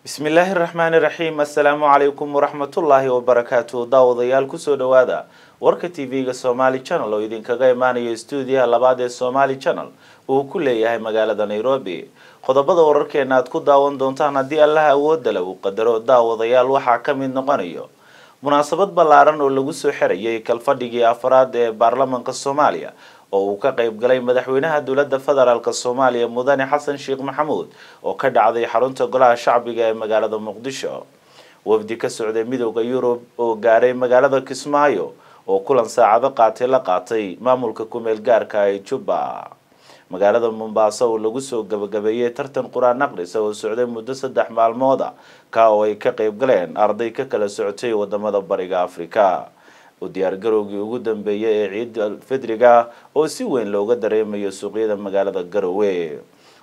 بسم الله الرحمن الرحيم السلام عليكم ورحمة الله وبركاته داوديال كسو دوادا ورك تي فيga Somali Channel oo idinkaga imaanayo studio labaad ee Somali Channel oo ku leeyahay magaalada Nairobi qodobada wararkeena aad ku daawan doontaan hadii Allah awood leh uu qadaro daawadayaal waxa ka mid noqonayo munaasabad ballaaran oo lagu soo xirayay kalfadhigii afraad ee baarlamaanka Soomaaliya oo uu ka qayb galay madaxweynaha dawladda federaalka Soomaaliya Mudane Xasan Sheekh Maxamuud oo ka dhacday xarunta golaha shacbiga ee magaalada Muqdisho wafdi ka socday midowga Yurub oo gaaray magaalada Kismaayo oo kulan saacado qaatay maamulka ku meel gaarka ah ee Juba magaalada Mombasa oo lagu soo gabagabeeyay tartan quraan aqris oo socday muddo 3 maalmood ka oo ay ka qayb galeen arday ka kala socotay wadamada bariga Afrika oo diyaar garowgii ugu dambeeyay ee ciid fidriga oo si weyn looga dareemayo suuqyada magaalada Garowe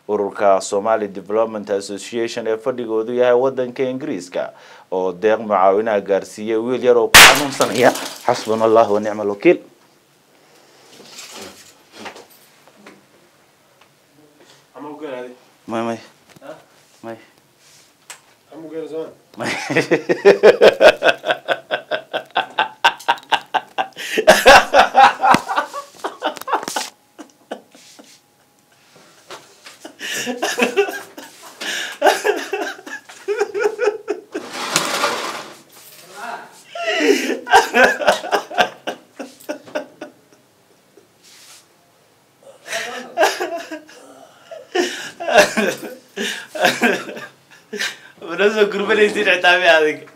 ururka Somali Development Association ee fadhigoodu yahay wadanka Ingiriiska oo deeq mucaawinaad gaarsiiyay wiil yar oo ku xanuunsanaya xasbunallahu wa ni'mal wakiil may ونزل قربان يصير عتابي هذيك